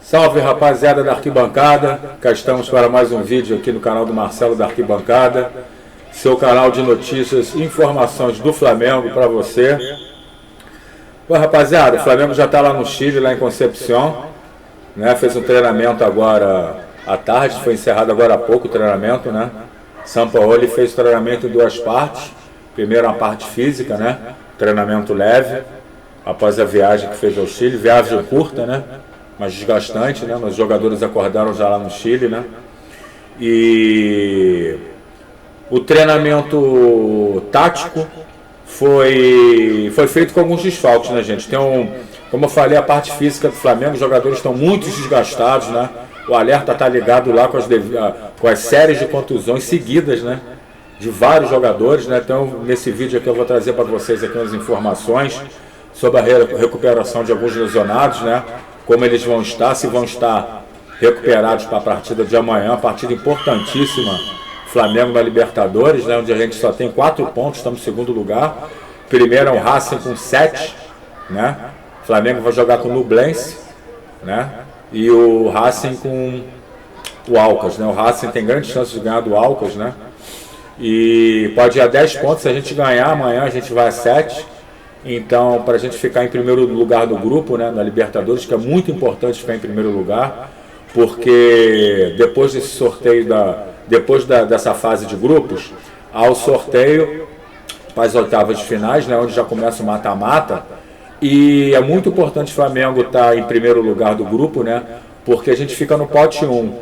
Salve, rapaziada da Arquibancada, cá estamos para mais um vídeo aqui no canal do Marcelo da Arquibancada, seu canal de notícias e informações do Flamengo para você. Bom, rapaziada, o Flamengo já está lá no Chile, lá em Concepción, né? Fez um treinamento agora à tarde, foi encerrado agora há pouco o treinamento, né? Sampaoli fez treinamento em duas partes, primeiro uma parte física, né? Treinamento leve, após a viagem que fez ao Chile, viagem curta, né? Mas desgastante, né? Os jogadores acordaram já lá no Chile, né? E o treinamento tático foi feito com alguns desfalques, né, gente? Como eu falei, a parte física do Flamengo, os jogadores estão muito desgastados, né? O alerta está ligado lá com as séries de contusões seguidas, né? De vários jogadores, né? Então, nesse vídeo aqui eu vou trazer para vocês aqui umas informações sobre a recuperação de alguns lesionados, né? Como eles vão estar, se vão estar recuperados para a partida de amanhã, partida importantíssima, Flamengo na Libertadores, né, onde a gente só tem 4 pontos, estamos em segundo lugar. Primeiro é o Racing com 7, né? O Flamengo vai jogar com o Nublense, né? E o Racing com o Alcas, né? O Racing tem grande chance de ganhar do Alcas, né? E pode ir a 10 pontos, se a gente ganhar amanhã a gente vai a 7. Então, para a gente ficar em primeiro lugar do grupo, né, na Libertadores, que é muito importante ficar em primeiro lugar, porque depois desse sorteio, dessa fase de grupos, há o sorteio para as oitavas de finais, né, onde já começa o mata-mata, e é muito importante o Flamengo estar em primeiro lugar do grupo, né, porque a gente fica no pote 1.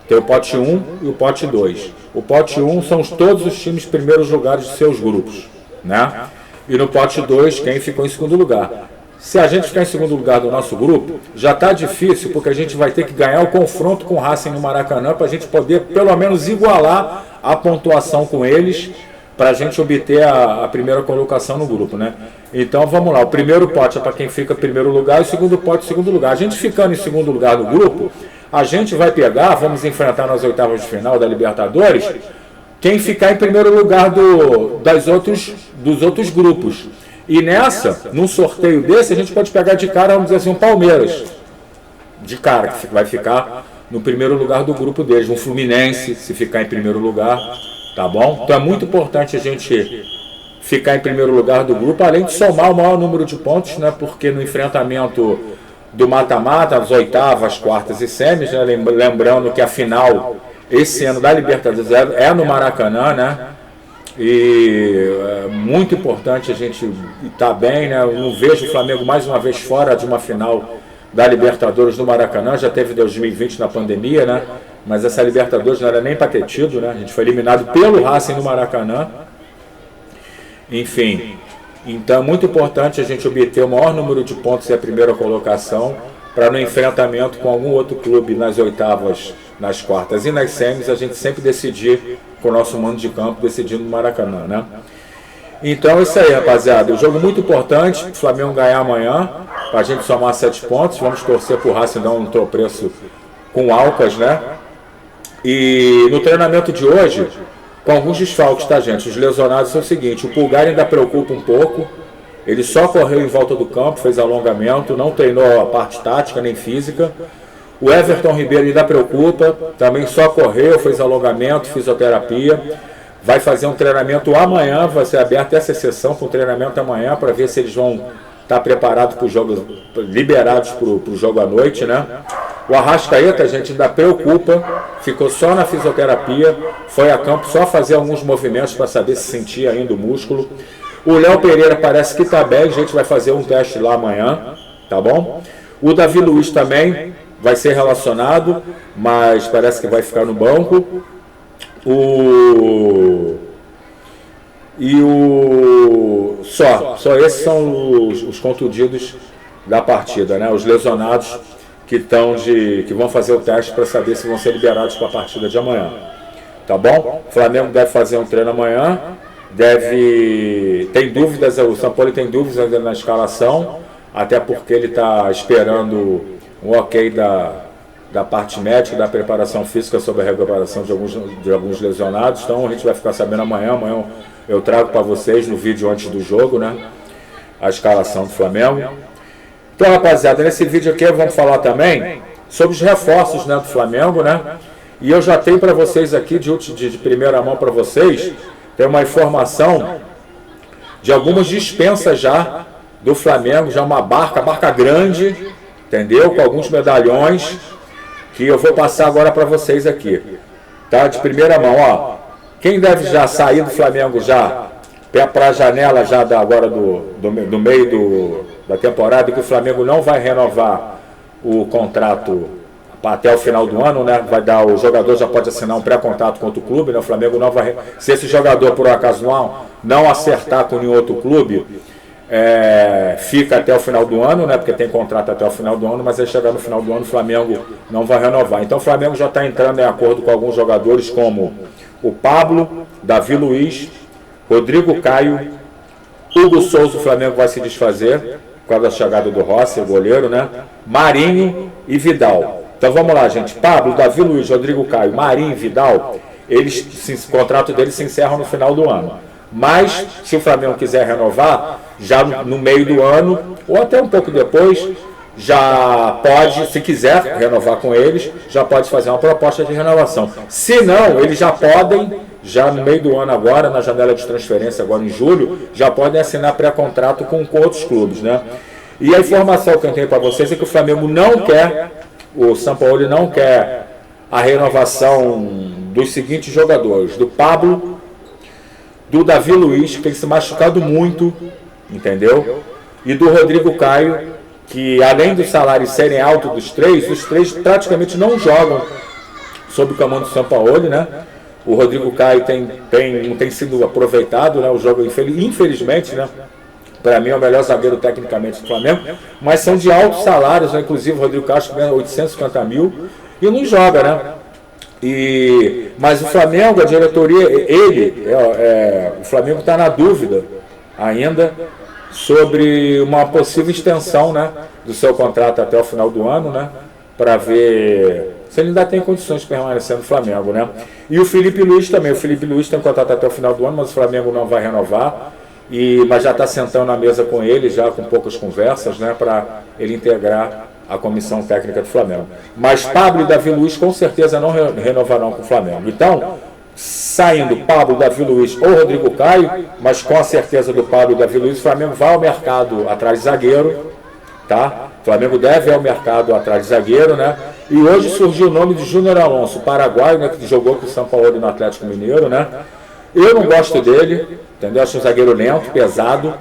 Tem o pote 1 e o pote 2. O pote 1 são todos os times primeiros lugares de seus grupos, né? E no pote 2, quem ficou em segundo lugar. Se a gente ficar em segundo lugar do nosso grupo, já está difícil, porque a gente vai ter que ganhar o confronto com o Racing no Maracanã, para a gente poder, pelo menos, igualar a pontuação com eles, para a gente obter a primeira colocação no grupo, né? Então, vamos lá. O primeiro pote é para quem fica em primeiro lugar, e o segundo pote, segundo lugar. A gente ficando em segundo lugar do grupo, a gente vai pegar, vamos enfrentar nas oitavas de final da Libertadores, quem ficar em primeiro lugar dos outros grupos. E nessa, num sorteio desse, a gente pode pegar de cara, vamos dizer assim, um Palmeiras. De cara, que vai ficar no primeiro lugar do grupo deles. Um Fluminense, se ficar em primeiro lugar, tá bom? Então é muito importante a gente ficar em primeiro lugar do grupo, além de somar o maior número de pontos, né? Porque no enfrentamento do mata-mata, as oitavas, quartas e semis, né? Lembrando que a final esse ano da Libertadores é no Maracanã, né? E é muito importante a gente estar bem, né? Eu não vejo o Flamengo mais uma vez fora de uma final da Libertadores no Maracanã. Já teve 2020 na pandemia, né? Mas essa Libertadores não era nem para ter tido, né? A gente foi eliminado pelo Racing no Maracanã. Enfim, então é muito importante a gente obter o maior número de pontos e a primeira colocação, para no enfrentamento com algum outro clube nas oitavas, nas quartas e nas semis, a gente sempre decidir com o nosso mando de campo, decidindo no Maracanã, né? Então é isso aí, rapaziada. Um jogo muito importante, o Flamengo ganhar amanhã, para a gente somar 7 pontos. Vamos torcer para o Racing dar um tropeço com o Alcas, né? E no treinamento de hoje, com alguns desfalques, tá, gente? Os lesionados são o seguinte: o Pulgar ainda preocupa um pouco. Ele só correu em volta do campo, fez alongamento, não treinou a parte tática nem física. O Everton Ribeiro ainda preocupa, também só correu, fez alongamento, fisioterapia. Vai fazer um treinamento amanhã, vai ser aberta essa sessão para o treinamento amanhã, para ver se eles vão estar preparados para o jogo, liberados para o jogo à noite, né? O Arrascaeta, a gente ainda preocupa, ficou só na fisioterapia, foi a campo só fazer alguns movimentos para saber se sentia ainda o músculo. O Léo Pereira parece que está bem, a gente vai fazer um teste lá amanhã, tá bom? O Davi Luiz também vai ser relacionado, mas parece que vai ficar no banco. Só esses são os contundidos da partida, né? Os lesionados que vão fazer o teste para saber se vão ser liberados para a partida de amanhã, tá bom? O Flamengo deve fazer um treino amanhã. Tem dúvidas, o Sampaoli tem dúvidas ainda na escalação, até porque ele está esperando um ok da parte médica, da preparação física sobre a recuperação de alguns lesionados. Então a gente vai ficar sabendo amanhã. Amanhã eu trago para vocês no vídeo antes do jogo, né, a escalação do Flamengo. Então, rapaziada, nesse vídeo aqui vamos falar também sobre os reforços, né, do Flamengo, né? E eu já tenho para vocês aqui, de primeira mão para vocês, tem uma informação de algumas dispensas já do Flamengo, já uma barca grande, entendeu? Com alguns medalhões, que eu vou passar agora para vocês aqui, tá? De primeira mão, ó. Quem deve já sair do Flamengo já para a janela já agora do meio da temporada, que o Flamengo não vai renovar o contrato até o final do ano, né? Vai dar, o jogador já pode assinar um pré-contrato com outro clube, né? O Flamengo não vai. Se esse jogador por acaso não acertar com nenhum outro clube, fica até o final do ano, né? Porque tem contrato até o final do ano, mas aí chegar no final do ano o Flamengo não vai renovar. Então o Flamengo já está entrando em acordo com alguns jogadores como o Pablo, Davi Luiz, Rodrigo Caio, Hugo Souza. O Flamengo vai se desfazer por causa da chegada do Rossi, o goleiro, né? Marinho e Vidal. Então vamos lá, gente. Pablo, Davi Luiz, Rodrigo Caio, Marinho e Vidal, o contrato deles se encerra no final do ano. Mas, se o Flamengo quiser renovar, já no meio do ano, ou até um pouco depois, já pode, se quiser renovar com eles, já pode fazer uma proposta de renovação. Se não, eles já podem, já no meio do ano agora, na janela de transferência agora em julho, já podem assinar pré-contrato com outros clubes, né? E a informação que eu tenho para vocês é que o Flamengo não quer, o Sampaoli não quer a renovação dos seguintes jogadores: do Pablo, do Davi Luiz, que tem se machucado muito, entendeu? E do Rodrigo Caio, que além dos salários serem altos dos três, os três praticamente não jogam sob o comando do Sampaoli, né? O Rodrigo Caio não tem sido aproveitado, né? O jogo, infelizmente, né? Para mim é o melhor zagueiro tecnicamente do Flamengo, mas são de altos salários, né? Inclusive o Rodrigo Castro ganha 850 mil e não joga, né? Mas o Flamengo, a diretoria, o Flamengo está na dúvida ainda sobre uma possível extensão, né, do seu contrato até o final do ano, né, para ver se ele ainda tem condições de permanecer no Flamengo, né. E o Felipe Luiz também. O Felipe Luiz tem um contrato até o final do ano, mas o Flamengo não vai renovar, mas já está sentando na mesa com ele, já com poucas conversas, né, para ele integrar a comissão técnica do Flamengo. Mas Pablo e Davi Luiz com certeza não renovarão com o Flamengo. Então, saindo Pablo, Davi Luiz ou Rodrigo Caio, mas com a certeza do Pablo e Davi Luiz, o Flamengo vai ao mercado atrás de zagueiro, tá? O Flamengo deve ir ao mercado atrás de zagueiro, né? E hoje surgiu o nome de Júnior Alonso, paraguaio, né, que jogou com o Sampaoli no Atlético Mineiro, né? Eu não gosto dele, entendeu? Acho um zagueiro lento, pesado,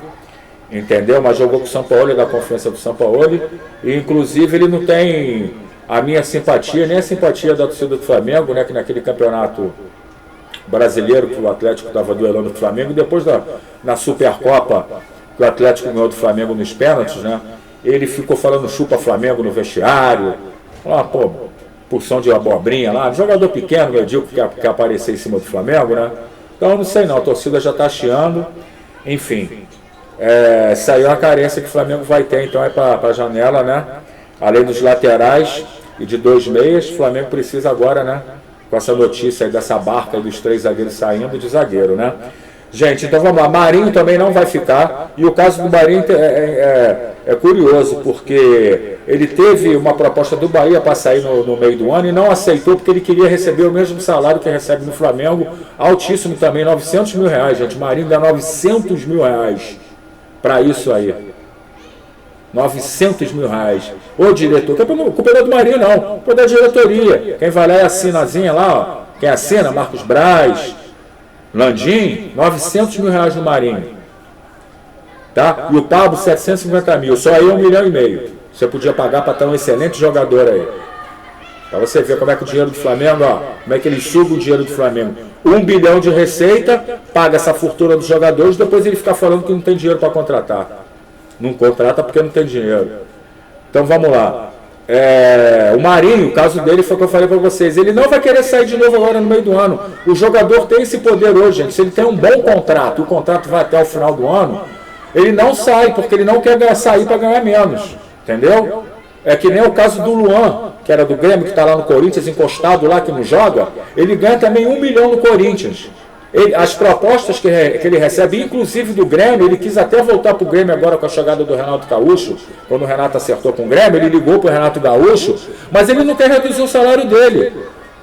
entendeu? Mas jogou com o Sampaoli, da confiança do Sampaoli, e inclusive ele não tem a minha simpatia, nem a simpatia da torcida do Flamengo, né? Que naquele campeonato brasileiro que o Atlético estava duelando com o Flamengo, e depois na Supercopa que o Atlético ganhou do Flamengo nos pênaltis, né? Ele ficou falando chupa Flamengo no vestiário, porção de abobrinha lá, jogador pequeno, eu digo, que quer aparecer em cima do Flamengo, né? Então não sei não, a torcida já está chiando, enfim. Saiu a carência que o Flamengo vai ter, então para a janela, né? Além dos laterais e de 2 meias, o Flamengo precisa agora, né? Com essa notícia aí dessa barca aí dos 3 zagueiros saindo, de zagueiro, né? Gente, então vamos lá, Marinho também não vai ficar, e o caso do Marinho é curioso, porque ele teve uma proposta do Bahia para sair no meio do ano e não aceitou, porque ele queria receber o mesmo salário que recebe no Flamengo, altíssimo também, 900 mil reais, gente. Marinho dá 900 mil reais para isso aí. 900 mil reais. Ô diretor, culpa não é do Marinho não, culpa é da diretoria. Quem vai lá é a assinazinha lá, ó. Quem assina? Marcos Braz, Landim, 900 mil reais no Marinho. Tá? E o Pablo, 750 mil. Só aí 1,5 milhão. Você podia pagar para estar um excelente jogador aí. Para você ver como é que o dinheiro do Flamengo, ó, como é que ele suga o dinheiro do Flamengo. 1 bilhão de receita, paga essa fortuna dos jogadores, depois ele fica falando que não tem dinheiro para contratar. Não contrata porque não tem dinheiro. Então vamos lá. O Marinho, o caso dele foi o que eu falei para vocês. Ele não vai querer sair de novo agora no meio do ano. O jogador tem esse poder hoje, gente. Se ele tem um bom contrato e o contrato vai até o final do ano, ele não sai, porque ele não quer sair para ganhar menos. Entendeu? É que nem o caso do Luan, que era do Grêmio, que está lá no Corinthians, encostado lá, que não joga. Ele ganha também 1 milhão no Corinthians. As propostas que ele recebe, inclusive do Grêmio, ele quis até voltar para o Grêmio agora com a chegada do Renato Gaúcho, quando o Renato acertou com o Grêmio, ele ligou para o Renato Gaúcho, mas ele não quer reduzir o salário dele,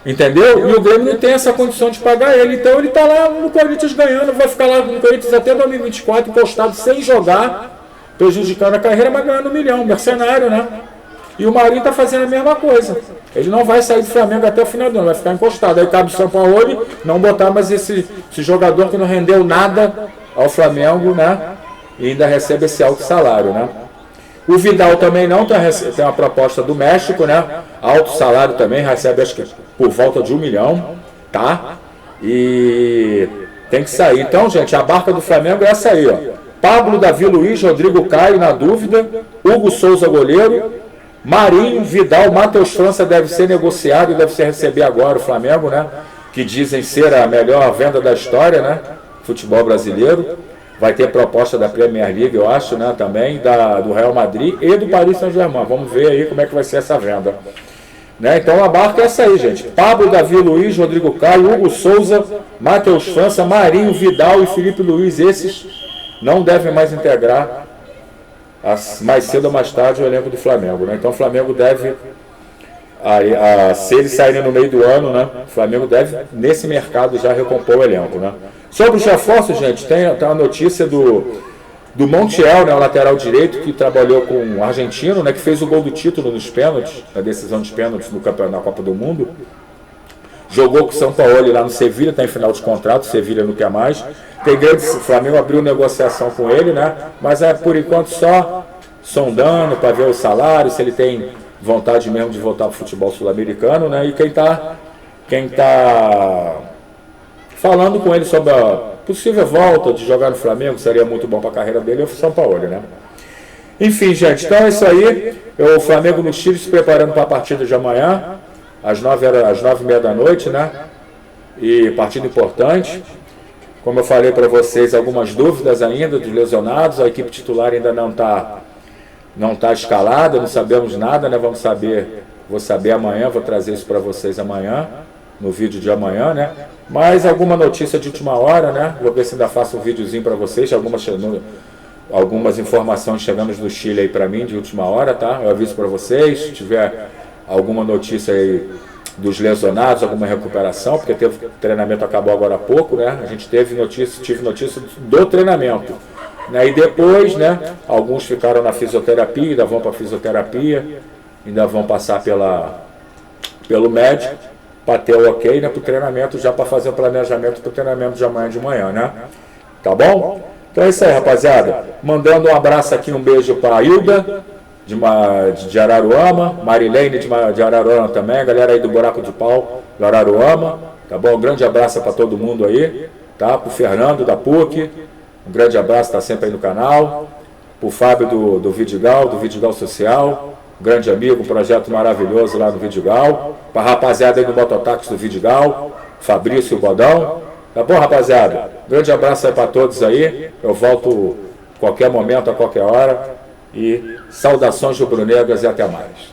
entendeu? E o Grêmio não tem essa condição de pagar ele, então ele está lá no Corinthians ganhando, vai ficar lá no Corinthians até 2024, encostado sem jogar, prejudicando a carreira, mas ganhando $1 milhão, mercenário, né? E o Marinho está fazendo a mesma coisa. Ele não vai sair do Flamengo até o final do ano, vai ficar encostado. Aí cabe o São Paulo não botar mais esse jogador que não rendeu nada ao Flamengo, né? E ainda recebe esse alto salário, né? O Vidal também não tem uma proposta do México, né? Alto salário também, recebe acho que por volta de $1 milhão, tá? E tem que sair. Então, gente, a barca do Flamengo é essa aí, ó. Pablo, Davi Luiz, Rodrigo Caio na dúvida, Hugo Souza goleiro, Marinho, Vidal, Matheus França deve ser negociado e deve ser receber agora o Flamengo, né? Que dizem ser a melhor venda da história, né? Futebol brasileiro. Vai ter proposta da Premier League, eu acho, né? Também, do Real Madrid e do Paris Saint-Germain. Vamos ver aí como é que vai ser essa venda. Né? Então a barca é essa aí, gente. Pablo, Davi Luiz, Rodrigo Caio, Hugo Souza, Matheus França, Marinho, Vidal e Felipe Luiz. Esses não devem mais integrar mais cedo ou mais tarde o elenco do Flamengo, né? Então o Flamengo deve, se eles saírem no meio do ano, né? O Flamengo deve, nesse mercado, já recompor o elenco, né? Sobre os reforços, gente, tem a notícia do Montiel, né, o lateral direito, que trabalhou com o argentino, né, que fez o gol do título nos pênaltis, na decisão dos pênaltis na Copa do Mundo. Jogou com o São Paulo lá no Sevilha, está em final de contrato, Sevilha não quer mais. O Flamengo abriu negociação com ele, né? Mas é por enquanto só sondando para ver o salário, se ele tem vontade mesmo de voltar para o futebol sul-americano, né? E quem tá falando com ele sobre a possível volta de jogar no Flamengo, seria muito bom para a carreira dele, é o São Paulo, né? Enfim, gente, então é isso aí. O Flamengo no Chile se preparando para a partida de amanhã, às 9h30 da noite, né? E partida importante. Como eu falei para vocês, algumas dúvidas ainda dos lesionados. A equipe titular ainda não tá escalada, não sabemos nada, né? Vou saber amanhã, vou trazer isso para vocês amanhã, no vídeo de amanhã, né? Mas alguma notícia de última hora, né? Vou ver se ainda faço um videozinho para vocês, algumas informações chegando do Chile aí para mim de última hora, tá? Eu aviso para vocês, se tiver alguma notícia aí dos lesionados, alguma recuperação, porque o treinamento acabou agora há pouco, né? A gente tive notícia do treinamento, né? E depois, né? Alguns ficaram na fisioterapia, ainda vão para fisioterapia, ainda vão passar pelo médico para ter o ok, né? Para o treinamento, já para fazer o planejamento para o treinamento de amanhã de manhã, né? Tá bom? Então é isso aí, rapaziada. Mandando um abraço aqui, um beijo para a Hilda de Araruama, Marilene de Araruama também, a galera aí do Buraco de Pau, do Araruama, tá bom? Um grande abraço para todo mundo aí, tá? Pro Fernando da PUC, um grande abraço, tá sempre aí no canal, pro Fábio do Vidigal Social, um grande amigo, um projeto maravilhoso lá no Vidigal, pra rapaziada aí do Mototáxi do Vidigal, Fabrício e o Bodão, tá bom, rapaziada? Grande abraço aí para todos aí, eu volto qualquer momento, a qualquer hora. E saudações rubro-negras e até mais.